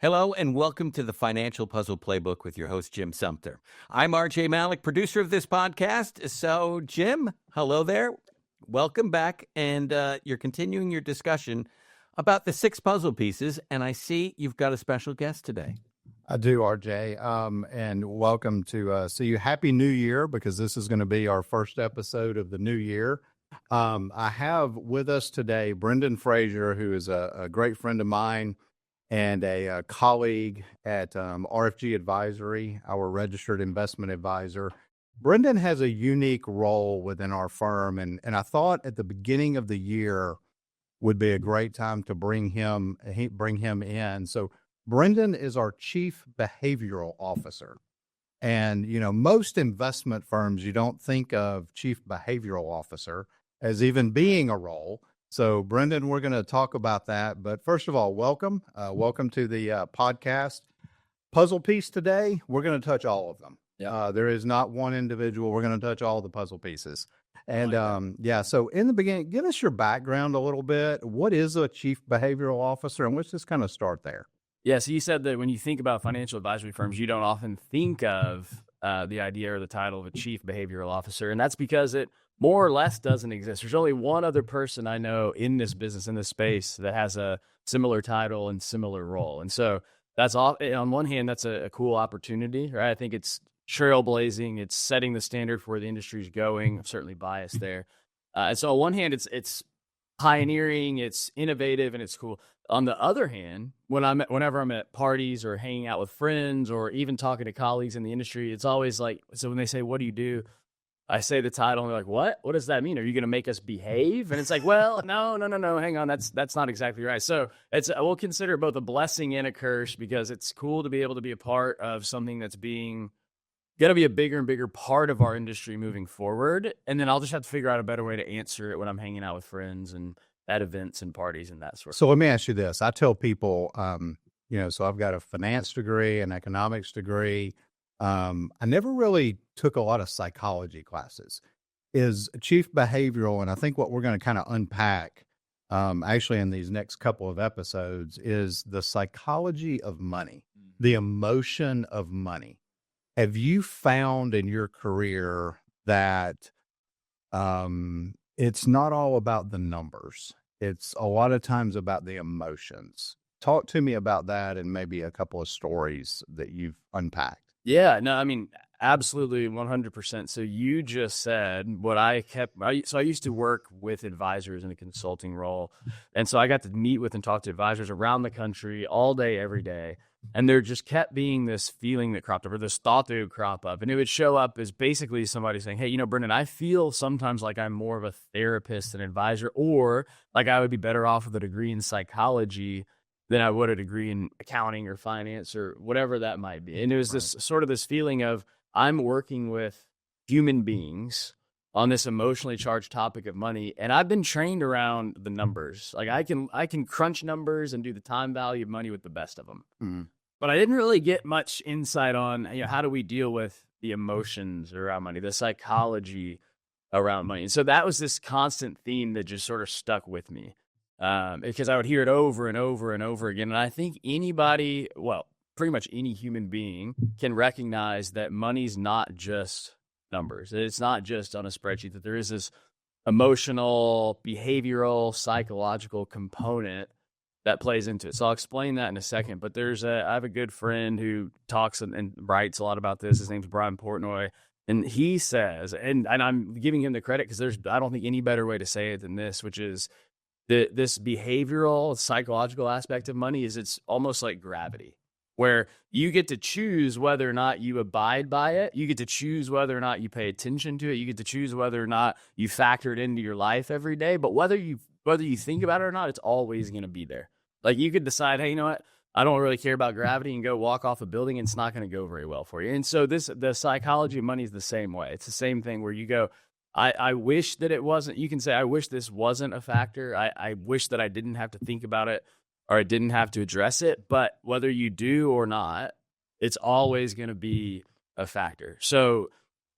Hello and welcome to the Financial Puzzle Playbook with your host, Jim Sumpter. I'm RJ Malik, producer of this podcast. So, Jim, hello there. Welcome back. And you're continuing your discussion about the 6 puzzle pieces. And I see you've got a special guest today. I do, RJ. And welcome to see you. Happy New Year, because this is going to be our first episode of the new year. I have with us today Brendan Frazier, who is a great friend of mine and a colleague at RFG Advisory, our registered investment advisor. Brendan has a unique role within our firm, and I thought at the beginning of the year would be a great time to bring him in. So Brendan is our Chief Behavioral Officer. And, you know, most investment firms, you don't think of Chief Behavioral Officer as even being a role. So, Brendan, we're going to talk about that. But first of all, welcome. Welcome to the podcast. Puzzle piece today, we're going to touch all of them. There is not one individual. We're going to touch all the puzzle pieces. And so in the beginning, give us your background a little bit. What is a Chief Behavioral Officer? And let's just kind of start there. Yeah, so you said that when you think about financial advisory firms, you don't often think of the idea or the title of a Chief Behavioral Officer. And that's because it more or less doesn't exist. There's only one other person I know in this business, in this space, that has a similar title and similar role. And so that's all. On one hand, that's a cool opportunity, right? I think it's trailblazing. It's setting the standard for where the industry is going. I'm certainly biased there. And so on one hand, it's pioneering, it's innovative, and it's cool. On the other hand, whenever I'm at parties or hanging out with friends or even talking to colleagues in the industry, it's always like, so when they say, "What do you do?" I say the title and they're like, "What? What does that mean? Are you going to make us behave?" And it's like, well, no, hang on. That's not exactly right. So we'll consider it both a blessing and a curse, because it's cool to be able to be a part of something that's going to be a bigger and bigger part of our industry moving forward. And then I'll just have to figure out a better way to answer it when I'm hanging out with friends and at events and parties and that sort of thing. So let me ask you this. I tell people, so I've got a finance degree, an economics degree. I never really took a lot of psychology classes. Is Chief Behavioral, and I think what we're going to kind of unpack actually in these next couple of episodes, is the psychology of money, the emotion of money. Have you found in your career that it's not all about the numbers? It's a lot of times about the emotions. Talk to me about that and maybe a couple of stories that you've unpacked. Yeah, no, I mean, absolutely 100%. So you just said what I used to work with advisors in a consulting role. And so I got to meet with and talk to advisors around the country all day, every day. And there just kept being this feeling that cropped up, or this thought that would crop up. And it would show up as basically somebody saying, "Hey, Brendan, I feel sometimes like I'm more of a therapist than advisor, or like I would be better off with a degree in psychology than I would a degree in accounting or finance or whatever that might be." And it was this sort of this feeling of, I'm working with human beings on this emotionally charged topic of money, and I've been trained around the numbers. Like I can crunch numbers and do the time value of money with the best of them. Mm-hmm. But I didn't really get much insight on how do we deal with the emotions around money, the psychology around money. And so that was this constant theme that just sort of stuck with me. Because I would hear it over and over and over again. And I think anybody, well, pretty much any human being can recognize that money's not just numbers. It's not just on a spreadsheet, that there is this emotional, behavioral, psychological component that plays into it. So I'll explain that in a second. But I have a good friend who talks and writes a lot about this. His name's Brian Portnoy. And he says, and I'm giving him the credit because I don't think any better way to say it than this, which is, this behavioral, psychological aspect of money is it's almost like gravity, where you get to choose whether or not you abide by it. You get to choose whether or not you pay attention to it. You get to choose whether or not you factor it into your life every day. But whether you think about it or not, it's always going to be there. Like you could decide, hey, you know what? I don't really care about gravity, and go walk off a building, and it's not going to go very well for you. And so the psychology of money is the same way. It's the same thing where you go, I wish that it wasn't. You can say, I wish this wasn't a factor. I wish that I didn't have to think about it, or I didn't have to address it. But whether you do or not, it's always going to be a factor. So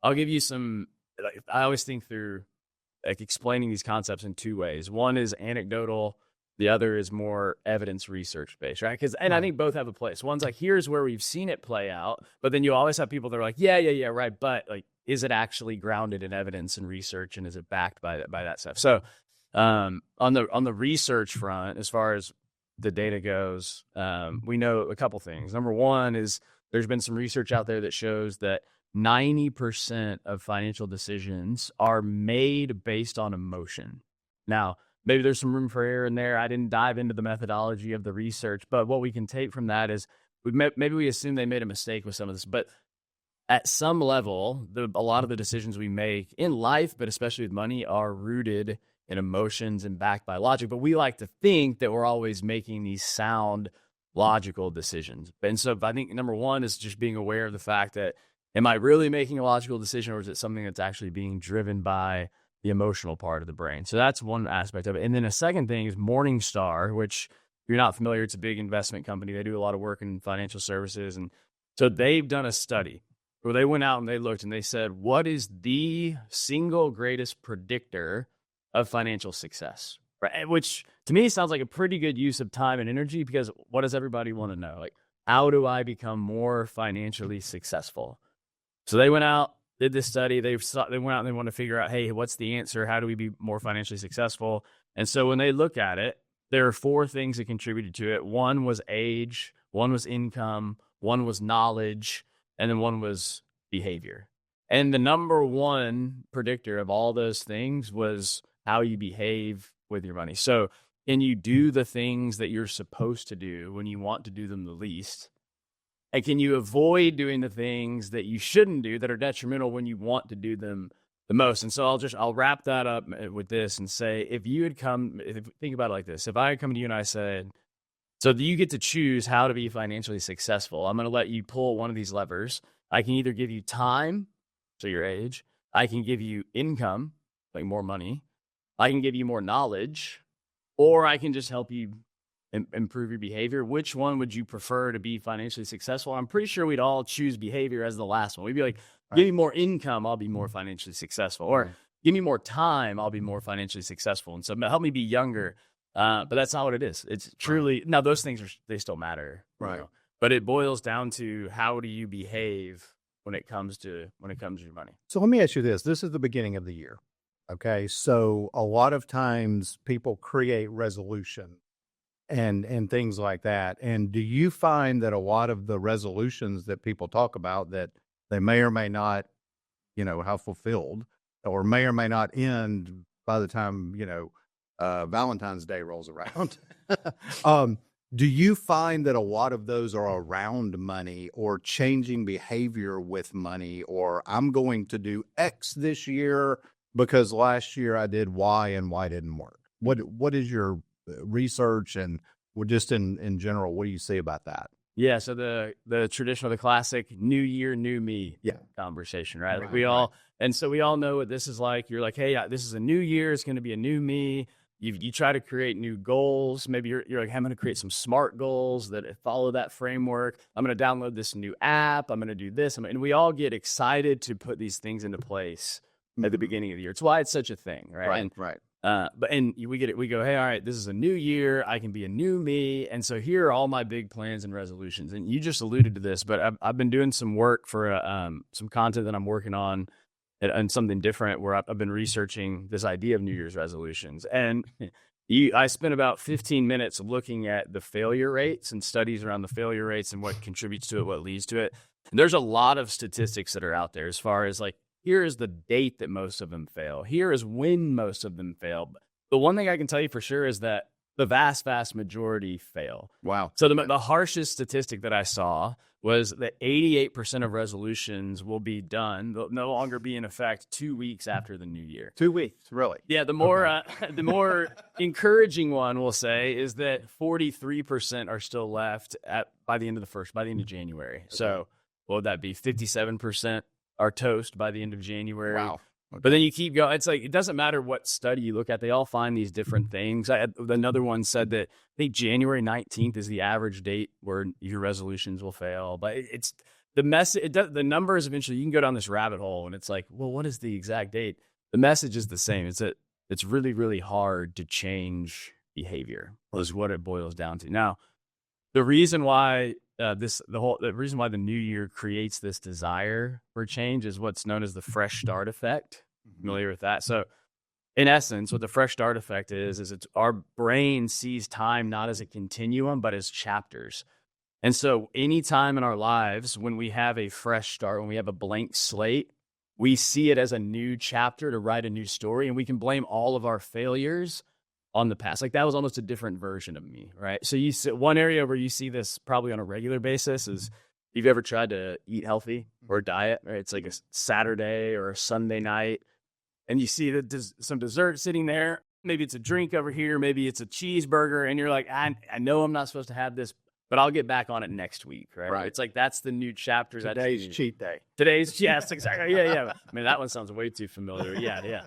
I'll give you I always think through explaining these concepts in 2 ways. One is anecdotal, The other is more evidence research based, right? I think both have a place. One's like, here's where we've seen it play out, but then you always have people that are like, yeah, right, but like, is it actually grounded in evidence and research, and is it backed by that stuff? So, on the research front, as far as the data goes, we know a couple things. Number one is there's been some research out there that shows that 90% of financial decisions are made based on emotion. Now, maybe there's some room for error in there. I didn't dive into the methodology of the research, but what we can take from that is maybe we assume they made a mistake with some of this, but at some level, a lot of the decisions we make in life, but especially with money, are rooted in emotions and backed by logic. But we like to think that we're always making these sound, logical decisions. And so I think number one is just being aware of the fact that, am I really making a logical decision, or is it something that's actually being driven by the emotional part of the brain? So that's one aspect of it. And then a second thing is Morningstar, which, if you're not familiar, it's a big investment company. They do a lot of work in financial services. And so they've done a study where they went out and they looked and they said, what is the single greatest predictor of financial success? Right? Which to me sounds like a pretty good use of time and energy, because what does everybody want to know? Like, how do I become more financially successful? So they went out, did this study. They went out and they want to figure out, hey, what's the answer? How do we be more financially successful? And so when they look at it, there are 4 things that contributed to it. One was age, one was income, one was knowledge, and then one was behavior. And the number one predictor of all those things was how you behave with your money. So can you do the things that you're supposed to do when you want to do them the least? And can you avoid doing the things that you shouldn't do that are detrimental when you want to do them the most? And so I'll wrap that up with this and say, think about it like this. If I had come to you and I said, so you get to choose how to be financially successful. I'm going to let you pull one of these levers. I can either give you time, so your age. I can give you income, like more money. I can give you more knowledge, or I can just help you improve your behavior. Which one would you prefer to be financially successful? I'm pretty sure we'd all choose behavior as the last one. We'd be like, give me more income, I'll be more financially successful. Or give me more time, I'll be more financially successful. And so help me be younger. But that's not what it is. It's truly, now those things they still matter. Right. You know? But it boils down to, how do you behave when it comes to your money? So let me ask you this. This is the beginning of the year. Okay. So a lot of times people create resolution and things like that. And do you find that a lot of the resolutions that people talk about, that they may or may not, have fulfilled, or may or may not end by the time, Valentine's Day rolls around? Do you find that a lot of those are around money, or changing behavior with money, or I'm going to do X this year because last year I did Y and Y didn't work? What is your research, and just in general, what do you say about that? Yeah, so the traditional, the classic new year, new me conversation, right? Like we all know what this is like. You're like, hey, this is a new year. It's going to be a new me. You try to create new goals. Maybe you're like, hey, I'm going to create some SMART goals that follow that framework. I'm going to download this new app. I'm going to do this. And we all get excited to put these things into place at the beginning of the year. It's why it's such a thing, right? Right. We get it. We go, hey, all right, this is a new year. I can be a new me. And so here are all my big plans and resolutions. And you just alluded to this, but I've been doing some work for some content that I'm working on, and something different, where I've been researching this idea of New Year's resolutions. And I spent about 15 minutes looking at the failure rates and studies around the failure rates and what contributes to it, what leads to it. And there's a lot of statistics that are out there as far as like, here is the date that most of them fail. Here is when most of them fail. The one thing I can tell you for sure is that the vast, vast majority fail. Wow. So the harshest statistic that I saw was that 88% of resolutions will be done. They'll no longer be in effect 2 weeks after the new year. 2 weeks, really? Yeah. The more encouraging one, we'll say, is that 43% are still left by the end of January. Okay. So what would that be? 57% are toast by the end of January. Wow. Okay. But then you keep going. It's like, it doesn't matter what study you look at. They all find these different things. Another one said that I think January 19th is the average date where your resolutions will fail. But it's the message. The numbers eventually, you can go down this rabbit hole, and it's like, well, what is the exact date? The message is the same. It's that it's really, really hard to change behavior is what it boils down to. Now, the reason why the reason why the new year creates this desire for change is what's known as the fresh start effect. Familiar with that? So in essence, what the fresh start effect is it's our brain sees time not as a continuum, but as chapters. And so any time in our lives when we have a fresh start, when we have a blank slate, we see it as a new chapter to write a new story, and we can blame all of our failures on the past. Like that was almost a different version of me, right? So you see, one area where you see this probably on a regular basis is if you've ever tried to eat healthy or diet, right? It's like a Saturday or a Sunday night, and you see some dessert sitting there. Maybe it's a drink over here. Maybe it's a cheeseburger, and you're like, I know I'm not supposed to have this, but I'll get back on it next week, right? Right. It's like that's the new chapter. Today's cheat day. Yes, exactly. Yeah. I mean, that one sounds way too familiar. Yeah.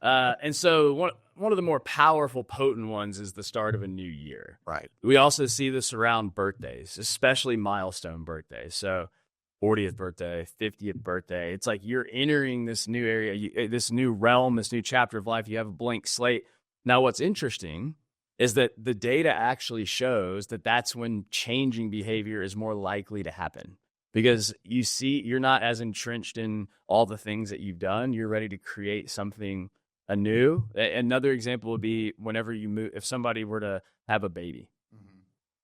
And so one of the more powerful, potent ones is the start of a new year. Right. We also see this around birthdays, especially milestone birthdays. So 40th birthday, 50th birthday. It's like you're entering this new area, this new realm, this new chapter of life. You have a blank slate. Now, what's interesting is that the data actually shows that that's when changing behavior is more likely to happen. Because you're not as entrenched in all the things that you've done. You're ready to create something anew. Another example would be whenever you move, if somebody were to have a baby,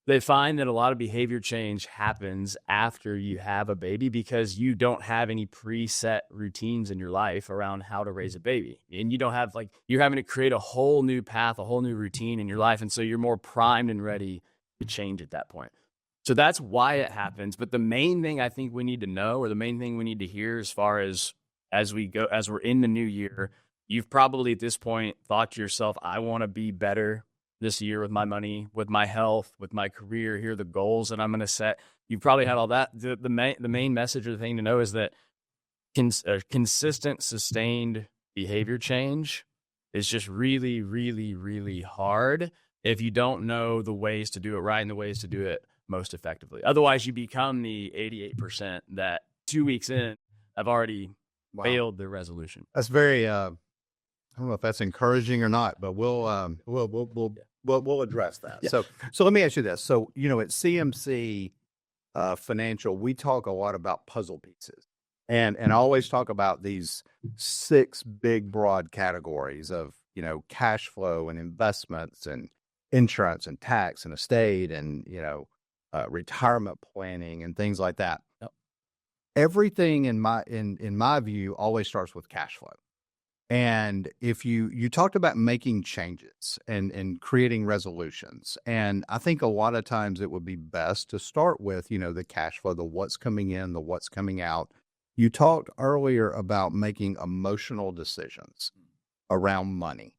they find that a lot of behavior change happens after you have a baby because you don't have any preset routines in your life around how to raise a baby. And you don't have you're having to create a whole new path, a whole new routine in your life. And so you're more primed and ready to change at that point. So that's why it happens. But the main thing I think we need to know, or the main thing we need to hear as far as we're in the new year, you've probably at this point thought to yourself, I want to be better this year with my money, with my health, with my career. Here are the goals that I'm going to set. You've probably had all that. The main message or the thing to know is that consistent, sustained behavior change is just really, really, really hard if you don't know the ways to do it right and the ways to do it most effectively. Otherwise, you become the 88% that 2 weeks in have already failed their resolution. That's very. I don't know if that's encouraging or not, but we'll address that. Yeah. So let me ask you this. So at CMC Financial, we talk a lot about puzzle pieces, and I always talk about these 6 big broad categories of cash flow and investments and insurance and tax and estate and retirement planning and things like that. Yep. Everything in my view always starts with cash flow. And if you talked about making changes and creating resolutions, and I think a lot of times it would be best to start with, the cash flow, the what's coming in, the what's coming out. You talked earlier about making emotional decisions around money.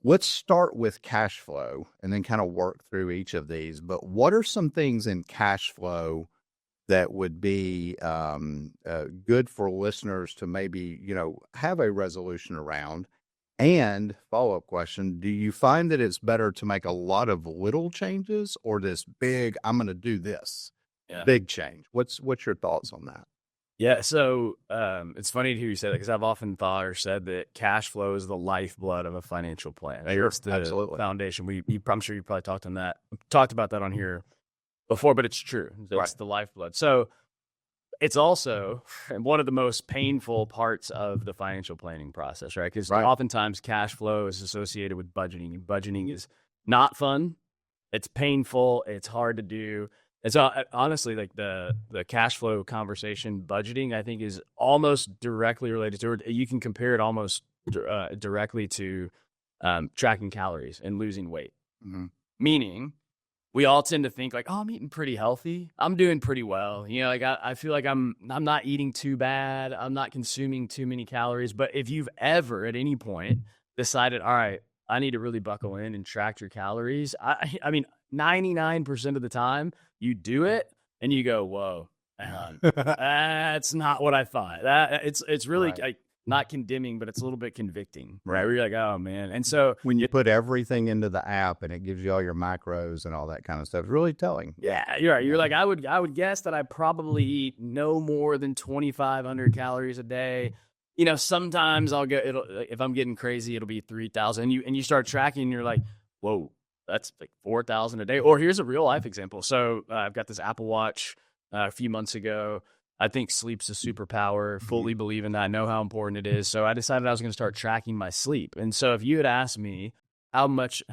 Let's start with cash flow and then kind of work through each of these. But what are some things in cash flow that would be good for listeners to maybe, have a resolution around? And follow-up question, do you find that it's better to make a lot of little changes or this big, I'm going to do this big change? What's your thoughts on that? Yeah, so it's funny to hear you say that because I've often thought or said that cash flow is the lifeblood of a financial plan. Sure, it's the absolutely. foundation. I'm sure you probably talked about that on here before, but it's true. It's Right. the lifeblood. So it's also one of the most painful parts of the financial planning process, right? Because oftentimes cash flow is associated with budgeting. And budgeting is not fun. It's painful. It's hard to do. And so honestly, the cash flow conversation, budgeting, I think is almost directly related to it. You can compare it almost directly to tracking calories and losing weight. Mm-hmm. Meaning, we all tend to think I'm eating pretty healthy. I'm doing pretty well. I feel like I'm not eating too bad. I'm not consuming too many calories. But if you've ever at any point decided, all right, I need to really buckle in and track your calories, I mean, 99% of the time you do it and you go, whoa, hang on. That's not what I thought. It's really not condemning, but it's a little bit convicting, right? Where you're like, oh man. And so when you put everything into the app and it gives you all your macros and all that kind of stuff, it's really telling. Yeah, you're right. You're like, I would guess that I probably eat no more than 2,500 calories a day. Sometimes if I'm getting crazy, it'll be 3,000. And you start tracking and you're like, whoa, that's like 4,000 a day. Or here's a real life example. So I've got this Apple Watch a few months ago. I think sleep's a superpower, fully believe in that. I know how important it is. So I decided I was going to start tracking my sleep. And so if you had asked me how much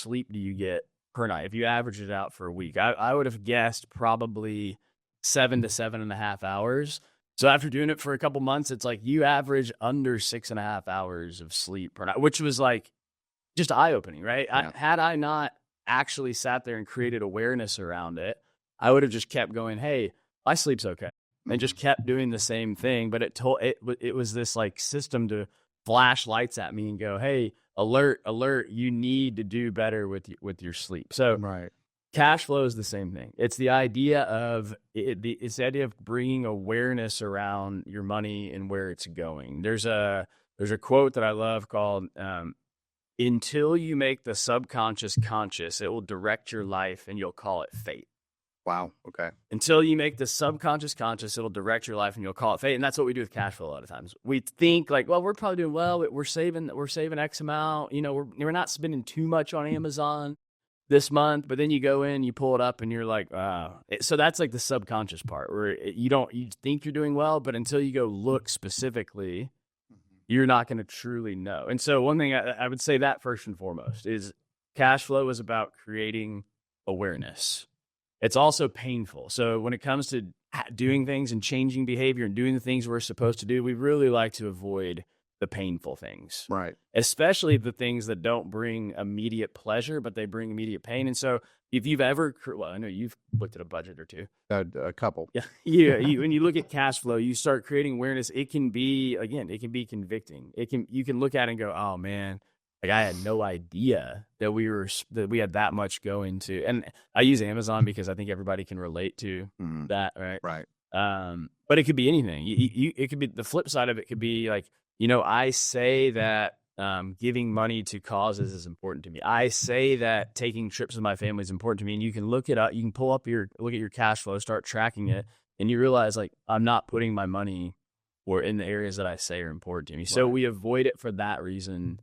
sleep do you get per night, if you average it out for a week, I would have guessed probably 7 to 7.5 hours. So after doing it for a couple months, it's like you average under 6.5 hours of sleep per night, which was like just eye-opening, right? Yeah. Had I not actually sat there and created awareness around it, I would have just kept going, hey, my sleep's okay, and just kept doing the same thing. But it was this like system to flash lights at me and go, hey, alert, you need to do better with your sleep. So Right. cash flow is the same thing. It's the idea of it's the idea of bringing awareness around your money and where it's going. There's a quote that I love called until you make the subconscious conscious, it will direct your life, and you'll call it fate. Wow. Okay. Until you make the subconscious conscious, it'll direct your life, and you'll call it fate. And that's what we do with cash flow a lot of times. We think like, well, we're probably doing well. We're saving X amount. You know, we're not spending too much on Amazon this month. But then you go in, you pull it up, and you're like, wow. So that's like the subconscious part where you think you're doing well, but until you go look specifically, you're not going to truly know. And so one thing I would say that first and foremost is cash flow is about creating awareness. It's also painful. So when it comes to doing things and changing behavior and doing the things we're supposed to do, we really like to avoid the painful things, Right. especially the things that don't bring immediate pleasure, but they bring immediate pain. And so if you've ever, well, I know you've looked at a budget or two. A couple. Yeah. When you look at cash flow, you start creating awareness. It can be convicting. You can look at it and go, oh man, like I had no idea that we had that much going to. And I use Amazon because I think everybody can relate to that. Right. Right. But it could be anything. It could be the flip side of it could be like, I say that giving money to causes is important to me. I say that taking trips with my family is important to me. And you can look it up. You can look at your cash flow, start tracking it, and you realize like I'm not putting my money or in the areas that I say are important to me. So we avoid it for that reason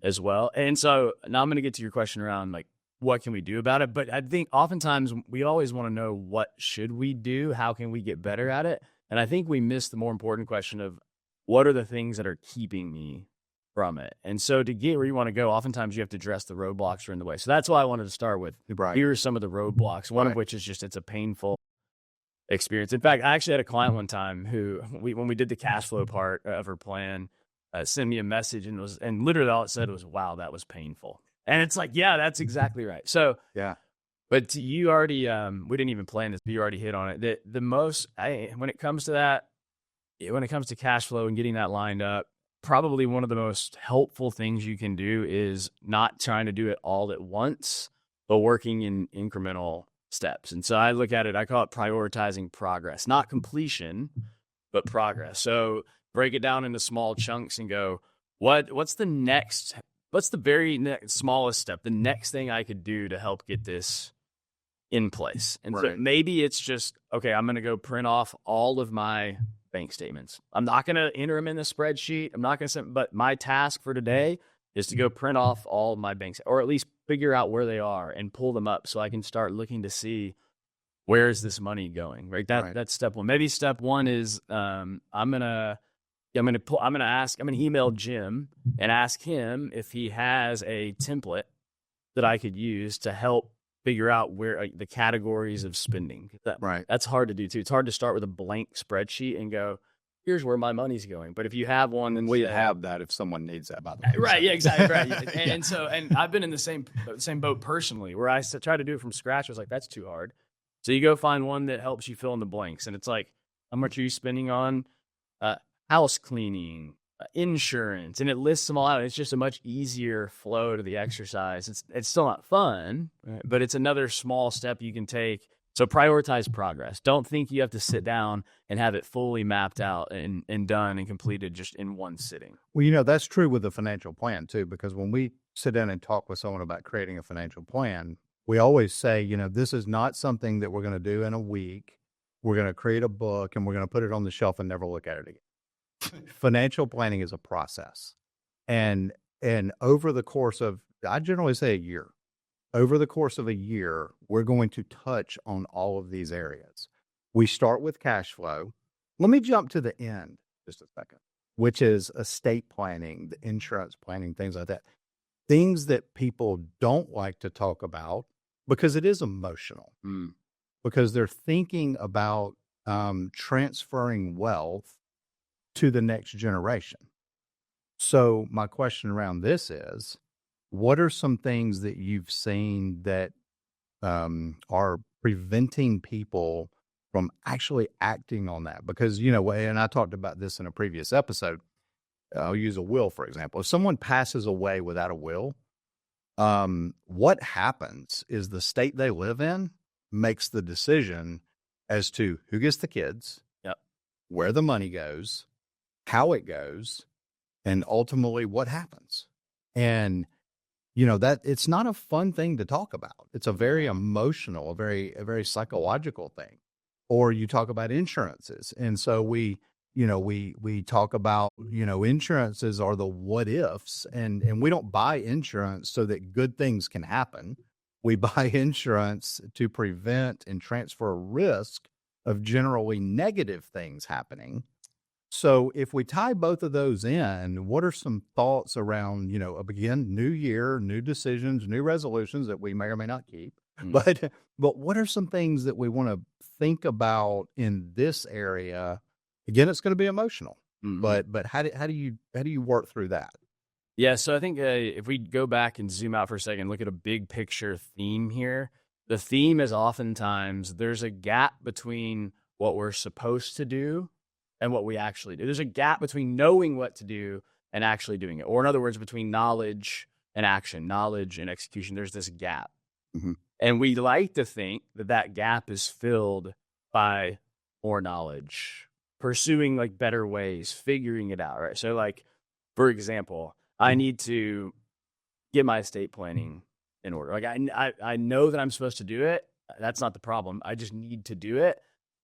as well. And so now I'm going to get to your question around like, what can we do about it? But I think oftentimes we always want to know what should we do? How can we get better at it? And I think we miss the more important question of what are the things that are keeping me from it? And so to get where you want to go, oftentimes you have to address the roadblocks that are in the way. So that's why I wanted to start with. Right. Here are some of the roadblocks, one of which is just it's a painful experience. In fact, I actually had a client one time who, when we did the cash flow part of her plan, sent me a message and literally all it said was, "Wow, that was painful." And it's like, yeah, that's exactly right. So yeah, but you already, we didn't even plan this, but you already hit on it. When it comes to cash flow and getting that lined up, probably one of the most helpful things you can do is not trying to do it all at once, but working in incremental steps. And so I look at it, I call it prioritizing progress, not completion, but progress. So break it down into small chunks and go, what's the very smallest step, the next thing I could do to help get this in place? And so maybe it's just, okay, I'm going to go print off all of my bank statements. I'm not going to enter them in the spreadsheet. I'm not going to send, but my task for today is to go print off all of my banks, or at least figure out where they are and pull them up so I can start looking to see where is this money going. Right. That's step one. Maybe step one is I'm gonna email Jim and ask him if he has a template that I could use to help figure out where the categories of spending. That's hard to do too. It's hard to start with a blank spreadsheet and go, here's where my money's going. But if you have one, and we have that if someone needs that, by the way. Right. Yeah, exactly. Right. And I've been in the same boat personally, where I try to do it from scratch. I was like, that's too hard. So you go find one that helps you fill in the blanks. And it's like, how much are you spending on house cleaning, insurance? And it lists them all out. It's just a much easier flow to the exercise. It's still not fun, but it's another small step you can take. So prioritize progress. Don't think you have to sit down and have it fully mapped out and done and completed just in one sitting. Well, that's true with the financial plan too, because when we sit down and talk with someone about creating a financial plan, we always say, this is not something that we're going to do in a week. We're going to create a book and we're going to put it on the shelf and never look at it again. Financial planning is a process. And over the course of, I generally say a year, over the course of a year, we're going to touch on all of these areas. We start with cash flow. Let me jump to the end just a second, which is estate planning, the insurance planning, things like that. Things that people don't like to talk about because it is emotional, because they're thinking about transferring wealth to the next generation. So my question around this is, what are some things that you've seen that are preventing people from actually acting on that? Because, and I talked about this in a previous episode. I'll use a will, for example. If someone passes away without a will, what happens is the state they live in makes the decision as to who gets the kids, where the money goes, how it goes, and ultimately what happens. And that it's not a fun thing to talk about. It's a very emotional, a very psychological thing. Or you talk about insurances. And so we talk about, insurances are the what ifs, and we don't buy insurance so that good things can happen. We buy insurance to prevent and transfer risk of generally negative things happening. So if we tie both of those in, what are some thoughts around, again, new year, new decisions, new resolutions that we may or may not keep, but what are some things that we want to think about in this area? Again, it's going to be emotional, but how do you work through that? Yeah, so I think if we go back and zoom out for a second, look at a big picture theme here. The theme is oftentimes there's a gap between what we're supposed to do and what we actually do. There's a gap between knowing what to do and actually doing it. Or in other words, between knowledge and action, knowledge and execution, there's this gap. And we like to think that gap is filled by more knowledge, pursuing like better ways, figuring it out, right? So like, for example, I need to get my estate planning in order. Like I know that I'm supposed to do it. That's not the problem. I just need to do it.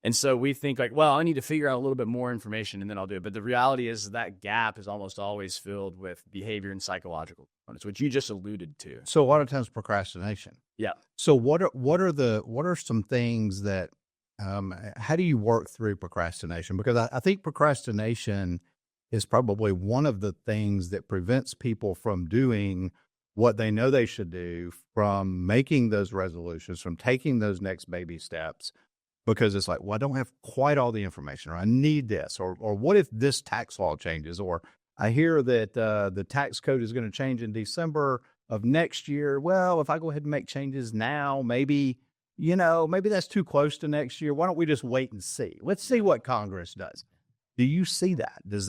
And so we think like, well, I need to figure out a little bit more information and then I'll do it. But the reality is that gap is almost always filled with behavior and psychological components, which you just alluded to. So a lot of times procrastination. Yeah. So what are some things that, how do you work through procrastination? Because I think procrastination is probably one of the things that prevents people from doing what they know they should do, from making those resolutions, from taking those next baby steps. Because it's like, well, I don't have quite all the information, or I need this, or what if this tax law changes, or I hear that the tax code is going to change in December of next year. Well, if I go ahead and make changes now, maybe that's too close to next year. Why don't we just wait and see? Let's see what Congress does. Do you see that? Is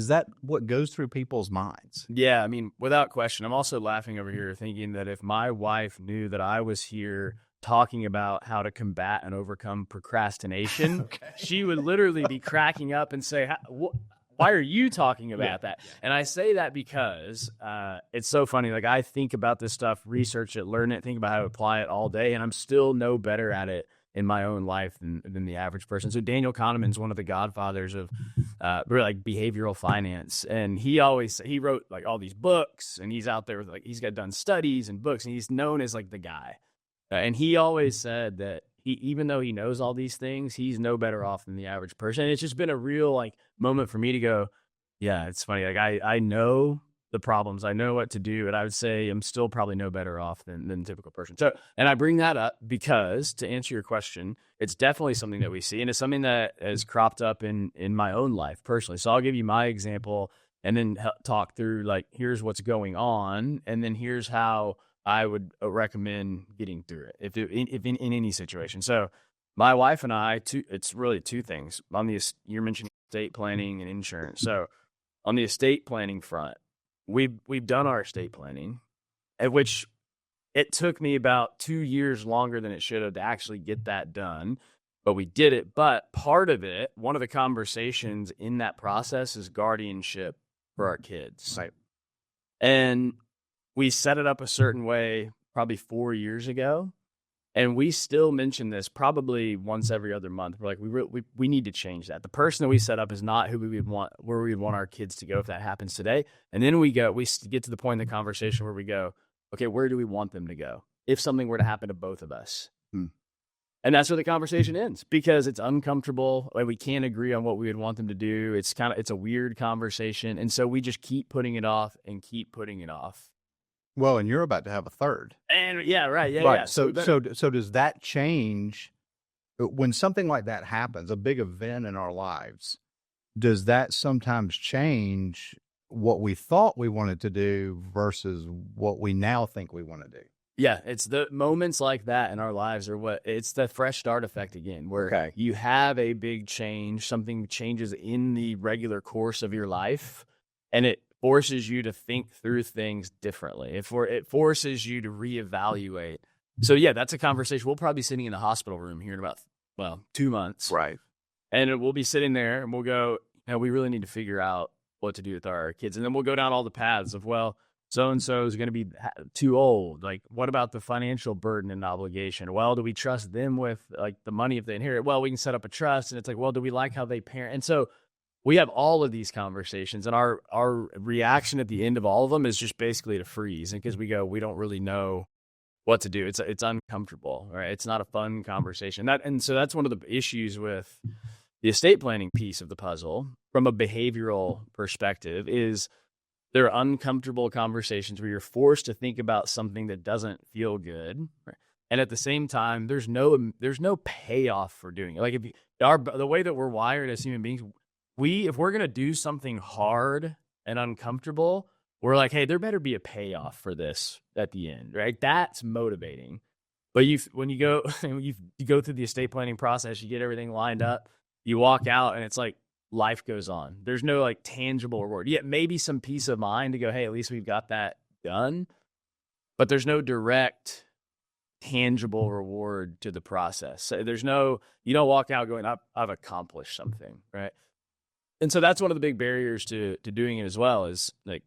that what goes through people's minds? Yeah, I mean, without question. I'm also laughing over here thinking that if my wife knew that I was here talking about how to combat and overcome procrastination, she would literally be cracking up and say, why are you talking about that? And I say that because it's so funny. Like I think about this stuff, research it, learn it, think about how to apply it all day, and I'm still no better at it in my own life than the average person. So Daniel Kahneman's one of the godfathers of like behavioral finance. And he wrote like all these books, and he's out there with like, he's done studies and books, and he's known as like the guy. And he always said that even though he knows all these things, he's no better off than the average person. And it's just been a real like moment for me to go, yeah, it's funny. Like I know the problems, I know what to do, and I would say I'm still probably no better off than the typical person. So, and I bring that up because to answer your question, it's definitely something that we see, and it's something that has cropped up in my own life personally. So I'll give you my example and then talk through like, here's what's going on, and then here's how I would recommend getting through it if in any situation. So my wife and I, it's really two things. You're mentioning estate planning and insurance. So on the estate planning front, we've done our estate planning, at which it took me about 2 years longer than it should have to actually get that done, but we did it. But part of it, one of the conversations in that process is guardianship for our kids. Right. And we set it up a certain way probably 4 years ago, and we still mention this probably once every other month. We're like, we need to change that. The person that we set up is not who we would want, where we would want our kids to go if that happens today. And then we get to the point in the conversation where we go, okay, where do we want them to go? if something were to happen to both of us? Hmm. And that's where the conversation ends, because it's uncomfortable. We can't agree on what we would want them to do. It's a weird conversation. And so we just keep putting it off and keep putting it off. Well, and you're about to have a third. And yeah, right. Yeah. Right. Yeah. So does that change when something like that happens, a big event in our lives? Does that sometimes change what we thought we wanted to do versus what we now think we want to do? Yeah, it's the moments like that in our lives it's the fresh start effect again, where you have a big change, something changes in the regular course of your life, and it forces you to think through things differently. It forces you to reevaluate. So yeah, that's a conversation. We'll probably be sitting in the hospital room here in about 2 months. Right. And we'll be sitting there and we'll go, we really need to figure out what to do with our kids. And then we'll go down all the paths of, so-and-so is going to be too old. Like, what about the financial burden and obligation? Well, do we trust them with like the money if they inherit? Well, we can set up a trust. And it's like, well, do we like how they parent? And so we have all of these conversations, and our reaction at the end of all of them is just basically to freeze. And because we don't really know what to do. It's uncomfortable, right? It's not a fun conversation. So that's one of the issues with the estate planning piece of the puzzle from a behavioral perspective is there are uncomfortable conversations where you're forced to think about something that doesn't feel good. Right? And at the same time, there's no payoff for doing it. Like the way that we're wired as human beings, if we're going to do something hard and uncomfortable, we're like, hey, there better be a payoff for this at the end, right? That's motivating. But when you go through the estate planning process, you get everything lined up, you walk out, and it's like life goes on. There's no like tangible reward. Yet maybe some peace of mind to go, hey, at least we've got that done. But there's no direct, tangible reward to the process. So you don't walk out going, I've accomplished something, right? And so that's one of the big barriers to doing it as well is like,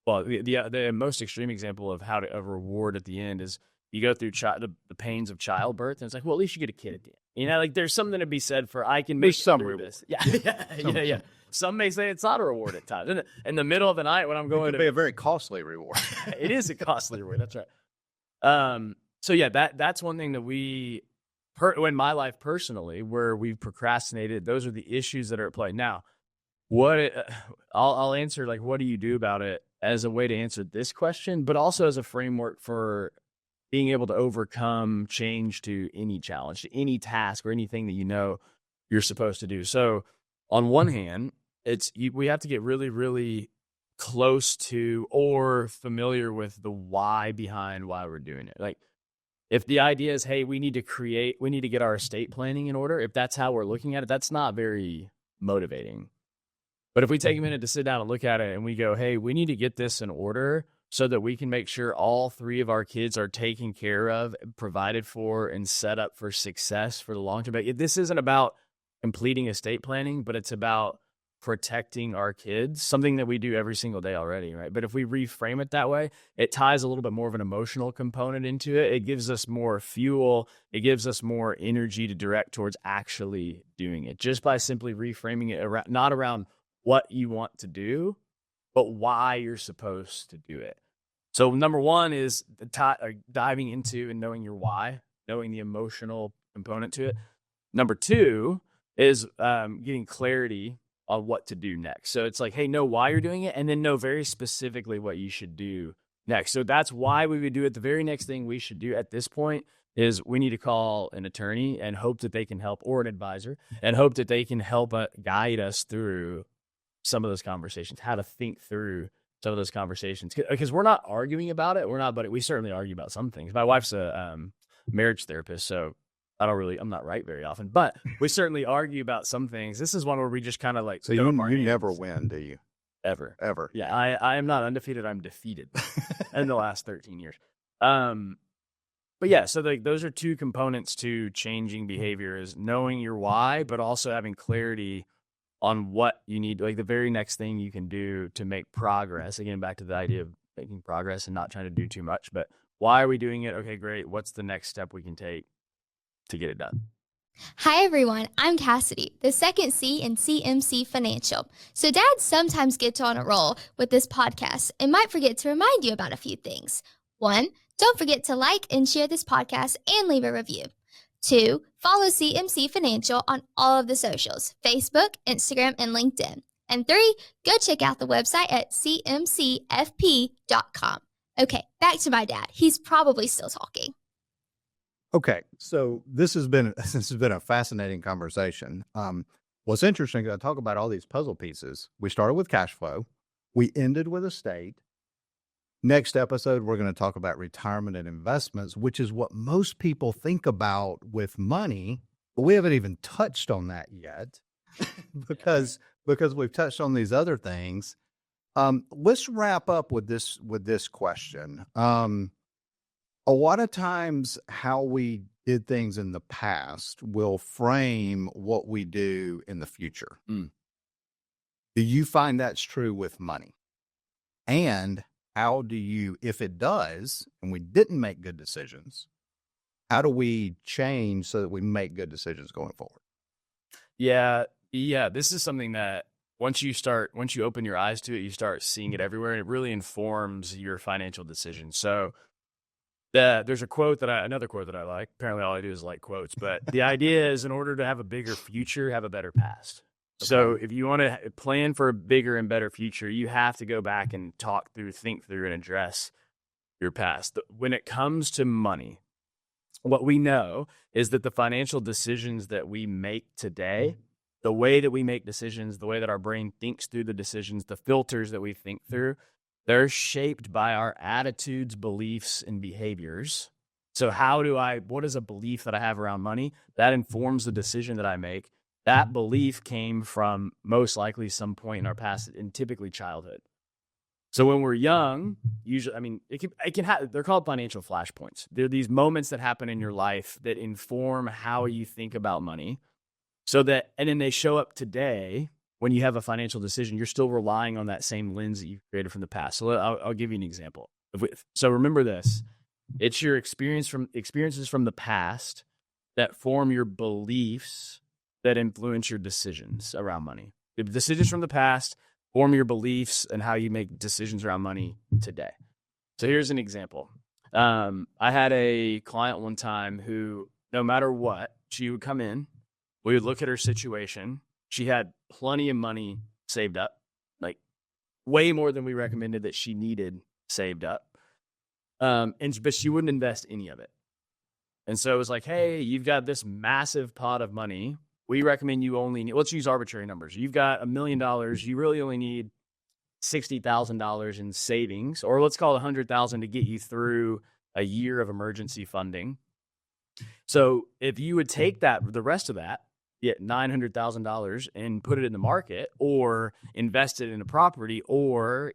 well, the most extreme example of how to a reward at the end is you go through the pains of childbirth, and it's like, well, at least you get a kid at the end. Like there's something to be said for I can make some reward. This. Yeah. Some may say it's not a reward at times. In the middle of the night when I'm going to be a very costly reward. It is a costly reward. That's right. So yeah, that's one thing that in my life personally, where we've procrastinated. Those are the issues that are at play. Now, I'll answer like, what do you do about it as a way to answer this question, but also as a framework for being able to overcome change to any challenge, to any task or anything that you're supposed to do. So on one hand, we have to get really, really close to or familiar with the why behind why we're doing it. Like if the idea is, hey, we need to get our estate planning in order. If that's how we're looking at it, that's not very motivating. But if we take a minute to sit down and look at it and we go, hey, we need to get this in order so that we can make sure all 3 of our kids are taken care of, provided for, and set up for success for the long term. This isn't about completing estate planning, but it's about protecting our kids, something that we do every single day already, right? But if we reframe it that way, it ties a little bit more of an emotional component into it. It gives us more fuel. It gives us more energy to direct towards actually doing it just by simply reframing it not around what you want to do, but why you're supposed to do it. So number one is diving into and knowing your why, knowing the emotional component to it. Number 2 is getting clarity on what to do next. So it's like, hey, know why you're doing it, and then know very specifically what you should do next. So that's why we would do it. The very next thing we should do at this point is we need to call an attorney and hope that they can help, or an advisor, and hope that they can help guide us through some of those conversations, how to think through some of those conversations. Because we're not arguing about it. But we certainly argue about some things. My wife's a marriage therapist, so I'm not right very often, but we certainly argue about some things. This is one where we just kind of like. So you never win, do you? Ever. Yeah. I am not undefeated. I'm defeated in the last 13 years. But yeah, so those are 2 components to changing behavior: is knowing your why, but also having clarity on what you need, like the very next thing you can do to make progress. Again, back to the idea of making progress and not trying to do too much, but why are we doing it? Okay, great. What's the next step we can take to get it done? Hi everyone, I'm Cassidy, the second C in CMC Financial. So dads sometimes get on a roll with this podcast and might forget to remind you about a few things. 1, Don't forget to like and share this podcast and leave a review. 2, follow CMC Financial on all of the socials, Facebook, Instagram, and LinkedIn. And 3, go check out the website at cmcfp.com. Okay, back to my dad. He's probably still talking. Okay, so this has been a fascinating conversation. What's interesting is I talk about all these puzzle pieces. We started with cash flow. We ended with estate. Next episode, we're going to talk about retirement and investments, which is what most people think about with money, but we haven't even touched on that yet because we've touched on these other things. Let's wrap up with this question. A lot of times how we did things in the past will frame what we do in the future. Do you find that's true with money? And how do you, if it does, and we didn't make good decisions, how do we change so that we make good decisions going forward? Yeah. This is something that once you open your eyes to it, you start seeing it everywhere, and it really informs your financial decisions. So there's another quote that I like. Apparently all I do is like quotes, but the idea is in order to have a bigger future, have a better past. Okay. So if you want to plan for a bigger and better future, you have to go back and think through and address your past. When it comes to money, what we know is that the financial decisions that we make today, the way that we make decisions, the way that our brain thinks through the decisions, the filters that we think through, they're shaped by our attitudes, beliefs, and behaviors. So what is a belief that I have around money? That informs the decision that I make. That belief came from most likely some point in our past, and typically childhood. So when we're young, usually, they're called financial flashpoints. They're these moments that happen in your life that inform how you think about money. And then they show up today. When you have a financial decision, you're still relying on that same lens that you created from the past. So I'll give you an example. So remember this: it's your experiences from the past that form your beliefs that influence your decisions around money. The decisions from the past form your beliefs and how you make decisions around money today. So here's an example. I had a client one time who, no matter what, she would come in, we would look at her situation. She had plenty of money saved up, like way more than we recommended that she needed saved up. But she wouldn't invest any of it. And so it was like, hey, you've got this massive pot of money. We recommend you let's use arbitrary numbers. You've got $1 million. You really only need $60,000 in savings, or let's call it $100,000 to get you through a year of emergency funding. So if you would take the rest of that, get $900,000 and put it in the market, or invest it in a property, or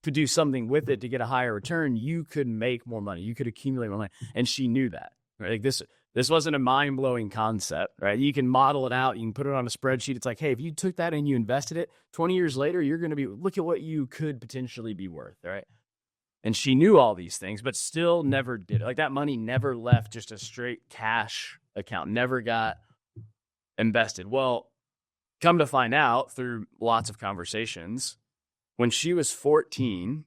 to do something with it to get a higher return, you could make more money. You could accumulate more money. And she knew that, right? Like this wasn't a mind-blowing concept, right? You can model it out. You can put it on a spreadsheet. It's like, hey, if you took that and you invested it, 20 years later, you're going to look at what you could potentially be worth, right? And she knew all these things, but still never did it. Like that money never left just a straight cash account, never got invested. Well, come to find out through lots of conversations, when she was 14,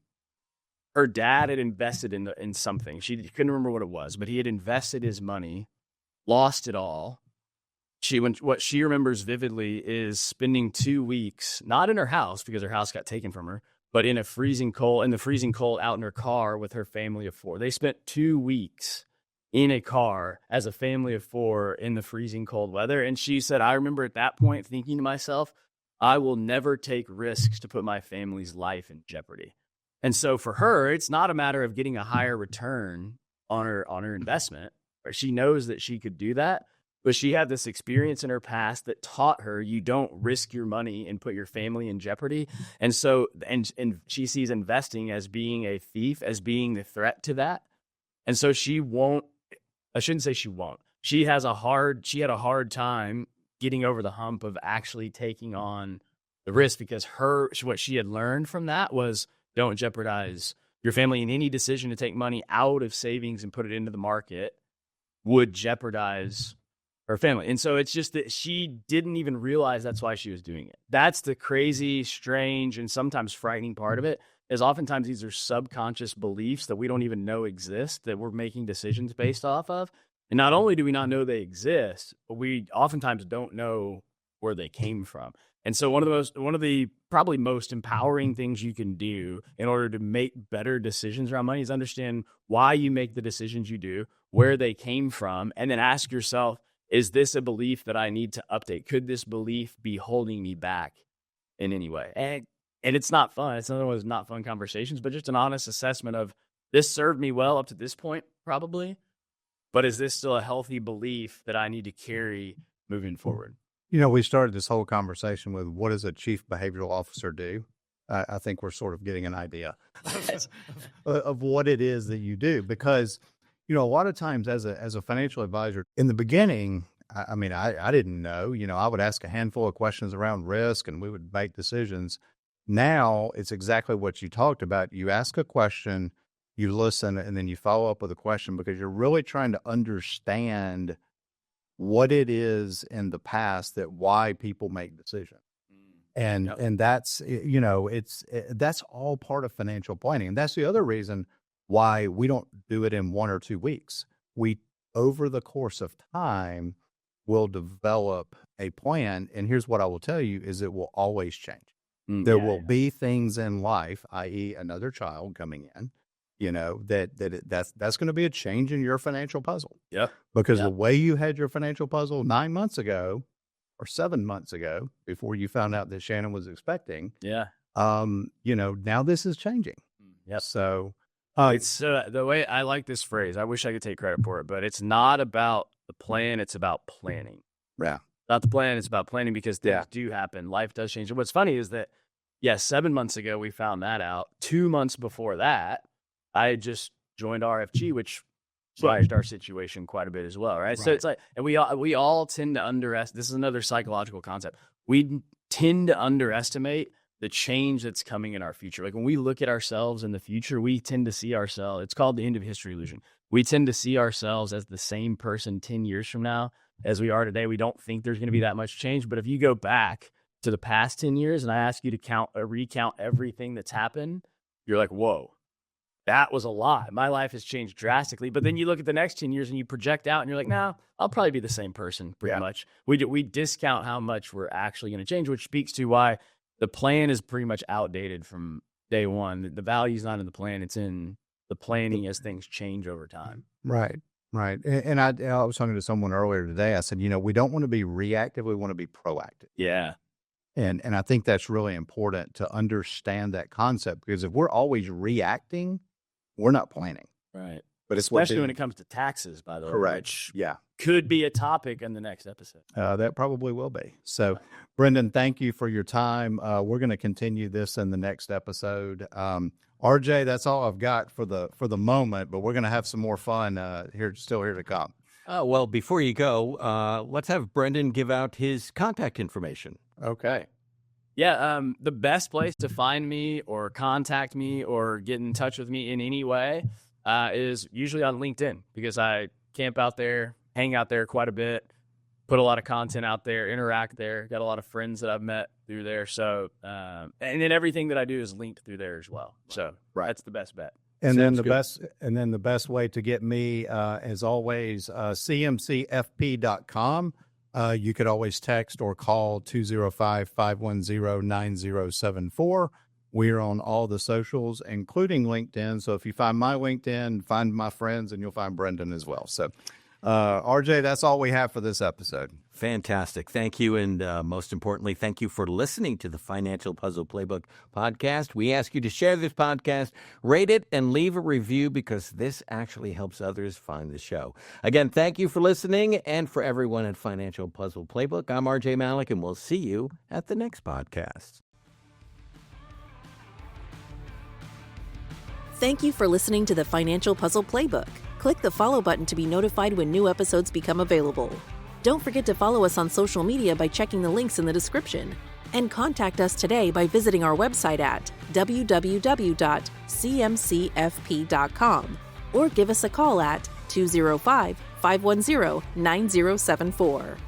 her dad had invested in something. She couldn't remember what it was, but he had invested his money, lost it all. What she remembers vividly is spending 2 weeks, not in her house because her house got taken from her, but in the freezing cold out in her car with her family of 4. They spent 2 weeks in a car as a family of 4 in the freezing cold weather. And she said, I remember at that point thinking to myself, I will never take risks to put my family's life in jeopardy. And so for her, it's not a matter of getting a higher return on her investment. She knows that she could do that, but she had this experience in her past that taught her you don't risk your money and put your family in jeopardy. And so, and she sees investing as being a thief, as being the threat to that. And so she won't, I shouldn't say she won't. She had a hard time getting over the hump of actually taking on the risk, because what she had learned from that was don't jeopardize your family in any decision to take money out of savings and put it into the market would jeopardize her family. And so it's just that she didn't even realize that's why she was doing it. That's the crazy, strange, and sometimes frightening part of it, is oftentimes these are subconscious beliefs that we don't even know exist, that we're making decisions based off of. And not only do we not know they exist, but we oftentimes don't know where they came from. And so one of the probably most empowering things you can do in order to make better decisions around money is understand why you make the decisions you do, where they came from, and then ask yourself, is this a belief that I need to update? Could this belief be holding me back in any way? And it's not fun. It's another one of those not fun conversations, but just an honest assessment of this served me well up to this point, probably, but is this still a healthy belief that I need to carry moving forward? We started this whole conversation with what does a chief behavioral officer do? I think we're sort of getting an idea of what it is that you do, because, a lot of times as a financial advisor in the beginning, I didn't know, I would ask a handful of questions around risk and we would make decisions. Now it's exactly what you talked about. You ask a question, you listen, and then you follow up with a question because you're really trying to understand what it is in the past that why people make decisions. And that's, that's all part of financial planning. And that's the other reason why we don't do it in 1 or 2 weeks. We, over the course of time, will develop a plan. And here's what I will tell you is it will always change. There will be things in life, i.e. another child coming in, that's going to be a change in your financial puzzle. Yeah. Because the way you had your financial puzzle 9 months ago or 7 months ago, before you found out that Shannon was expecting, now this is changing. Yep. So it's the way I like this phrase. I wish I could take credit for it, but it's not about the plan. It's about planning. Yeah. Not the plan. It's about planning because things do happen. Life does change. And what's funny is that, 7 months ago, we found that out. 2 months before that, I had just joined RFG, which changed our situation quite a bit as well, right? So it's like, and we all tend to underestimate. This is another psychological concept. We tend to underestimate the change that's coming in our future. Like when we look at ourselves in the future, we tend to see ourselves. It's called the end of history illusion. We tend to see ourselves as the same person 10 years from now as we are today. We don't think there's going to be that much change. But if you go back to the past 10 years and I ask you to recount everything that's happened, you're like, whoa. That was a lot. My life has changed drastically. But then you look at the next 10 years and you project out and you're like, no, I'll probably be the same person pretty much. We discount how much we're actually going to change, which speaks to why the plan is pretty much outdated from day one. The value's not in the plan. It's in the planning as things change over time. Right. And I was talking to someone earlier today. I said, we don't want to be reactive. We want to be proactive. Yeah. And I think that's really important to understand that concept, because if we're always reacting, we're not planning. Right. But especially when it comes to taxes, by the way. Correct. Which yeah. could be a topic in the next episode. That probably will be. So, Brendan, thank you for your time. We're going to continue this in the next episode. RJ, that's all I've got for the moment, but we're going to have some more fun here to come. Well, before you go, let's have Brendan give out his contact information. Okay. Yeah, the best place to find me or contact me or get in touch with me in any way is usually on LinkedIn, because I camp out there, hang out there quite a bit, put a lot of content out there, interact there, got a lot of friends that I've met through there. So, and then everything that I do is linked through there as well. So that's the best bet. And then the best way to get me, as always, cmcfp.com. You could always text or call 205-510-9074. We're on all the socials, including LinkedIn. So if you find my LinkedIn, find my friends, and you'll find Brendan as well. So, RJ, that's all we have for this episode. Fantastic. Thank you. And most importantly, thank you for listening to the Financial Puzzle Playbook podcast. We ask you to share this podcast, rate it, and leave a review, because this actually helps others find the show. Again, thank you for listening. And for everyone at Financial Puzzle Playbook, I'm RJ Malik, and we'll see you at the next podcast. Thank you for listening to the Financial Puzzle Playbook. Click the follow button to be notified when new episodes become available. Don't forget to follow us on social media by checking the links in the description. And contact us today by visiting our website at www.cmcfp.com or give us a call at 205-510-9074.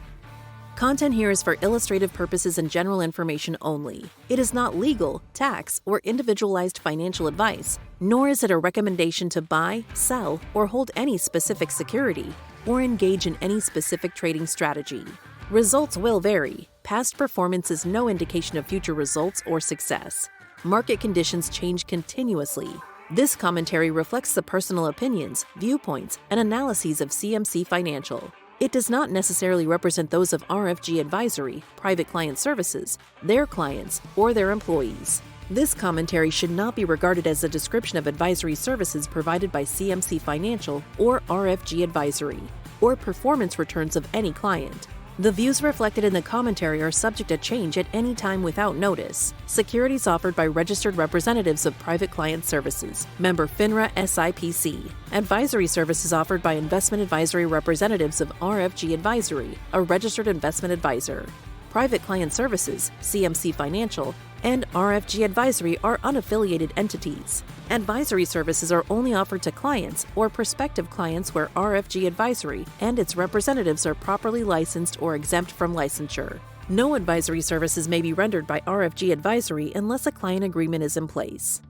Content here is for illustrative purposes and general information only. It is not legal, tax, or individualized financial advice, nor is it a recommendation to buy, sell, or hold any specific security, or engage in any specific trading strategy. Results will vary. Past performance is no indication of future results or success. Market conditions change continuously. This commentary reflects the personal opinions, viewpoints, and analyses of CMC Financial. It does not necessarily represent those of RFG Advisory, Private Client Services, their clients, or their employees. This commentary should not be regarded as a description of advisory services provided by CMC Financial or RFG Advisory, or performance returns of any client. The views reflected in the commentary are subject to change at any time without notice. Securities offered by registered representatives of Private Client Services, member FINRA SIPC. Advisory services offered by investment advisory representatives of RFG Advisory, a registered investment advisor. Private Client Services, CMC Financial, and RFG Advisory are unaffiliated entities. Advisory services are only offered to clients or prospective clients where RFG Advisory and its representatives are properly licensed or exempt from licensure. No advisory services may be rendered by RFG Advisory unless a client agreement is in place.